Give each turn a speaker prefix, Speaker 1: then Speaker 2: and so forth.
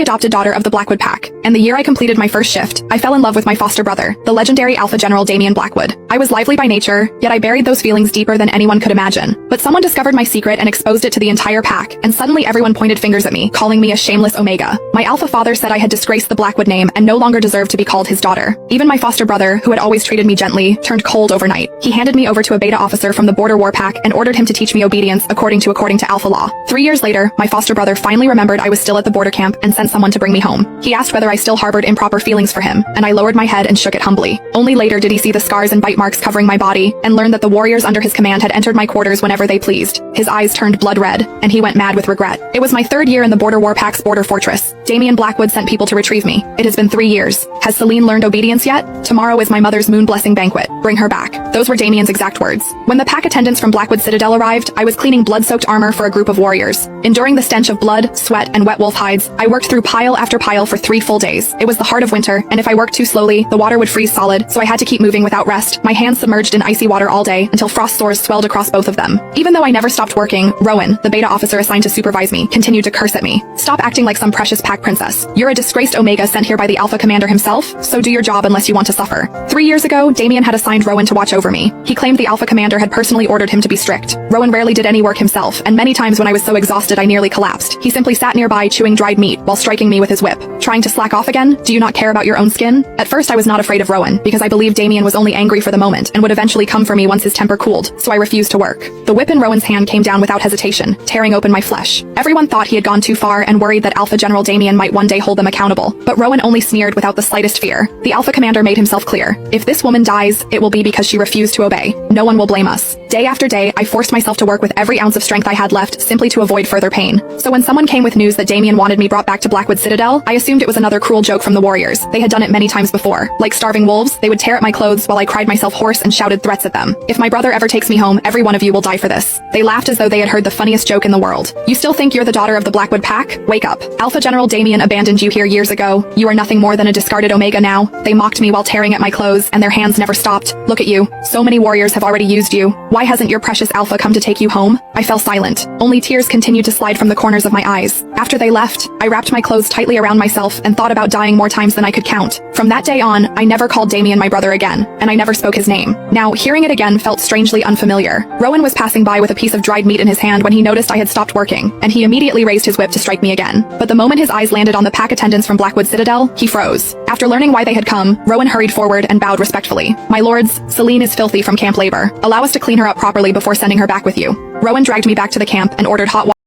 Speaker 1: adopted daughter of the Blackwood Pack, and the year I completed my first shift, I fell in love with my foster brother, the legendary Alpha General Damian Blackwood. I was lively by nature, yet I buried those feelings deeper than anyone could imagine. But someone discovered my secret and exposed it to the entire pack, and suddenly everyone pointed fingers at me, calling me a shameless Omega. My alpha father said I had disgraced the Blackwood name and no longer deserved to be called his daughter. Even my foster brother, who had always treated me gently, turned cold overnight. He handed me over to a beta officer from the Border War Pack and ordered him to teach me obedience according to Alpha law. 3 years later, my foster brother finally remembered I was still at the border camp and sent someone to bring me home. He asked whether I still harbored improper feelings for him, and I lowered my head and shook it humbly. Only later did he see the scars and bite marks covering my body, and learn that the warriors under his command had entered my quarters whenever they pleased. His eyes turned blood red, and he went mad with regret. It was my 3rd year in the Border War Pack's border fortress. Damian Blackwood sent people to retrieve me. It has been 3 years. Has Celine learned obedience yet? Tomorrow is my mother's moon blessing banquet. Bring her back. Those were Damian's exact words. When the pack attendants from Blackwood Citadel arrived, I was cleaning blood-soaked armor for a group of warriors. Enduring the stench of blood, sweat, and wet wolf hides, I worked through pile after pile for 3 full days. It was the heart of winter, and if I worked too slowly, the water would freeze solid, so I had to keep moving without rest, my hands submerged in icy water all day, until frost sores swelled across both of them. Even though I never stopped working, Rowan, the beta officer assigned to supervise me, continued to curse at me. Stop acting like some precious pack princess. You're a disgraced Omega sent here by the Alpha Commander himself, so do your job unless you want to suffer. 3 years ago, Damian had assigned Rowan to watch over me. He claimed the Alpha Commander had personally ordered him to be strict. Rowan rarely did any work himself, and many times when I was so exhausted I nearly collapsed. He simply sat nearby chewing dried meat while striking me with his whip. Trying to slack off again? Do you not care about your own skin? At first I was not afraid of Rowan, because I believed Damian was only angry for the moment and would eventually come for me once his temper cooled, so I refused to work. The whip in Rowan's hand came down without hesitation, tearing open my flesh. Everyone thought he had gone too far and worried that Alpha General Damian might one day hold them accountable, but Rowan only sneered without the slightest fear. The Alpha Commander made himself clear. If this woman dies, it will be because she refused to obey. No one will blame us. Day after day, I forced myself to work with every ounce of strength I had left simply to avoid further pain. So when someone came with news that Damian wanted me brought back to Blackwood Citadel, I assumed it was another cruel joke from the warriors. They had done it many times before. Like starving wolves, they would tear at my clothes while I cried myself hoarse and shouted threats at them. If my brother ever takes me home, every one of you will die for this. They laughed as though they had heard the funniest joke in the world. You still think you're the daughter of the Blackwood Pack? Wake up. Alpha General Damian abandoned you here years ago. You are nothing more than a discarded Omega now. They mocked me while tearing at my clothes, and their hands never stopped. Look at you. So many warriors have already used you. Why hasn't your precious Alpha come to take you home? I fell silent. Only tears continued to slide from the corners of my eyes. After they left, I wrapped my clothes tightly around myself and thought about dying more times than I could count. From that day on, I never called Damian my brother again, and I never spoke his name. Now, hearing it again felt strangely unfamiliar. Rowan was passing by with a piece of dried meat in his hand when he noticed I had stopped working, and he immediately raised his whip to strike me again. But the moment his eyes landed on the pack attendants from Blackwood Citadel, he froze. After learning why they had come, Rowan hurried forward and bowed respectfully. My lords, Celine is filthy from camp labor. Allow us to clean her up properly before sending her back with you. Rowan dragged me back to the camp and ordered hot water.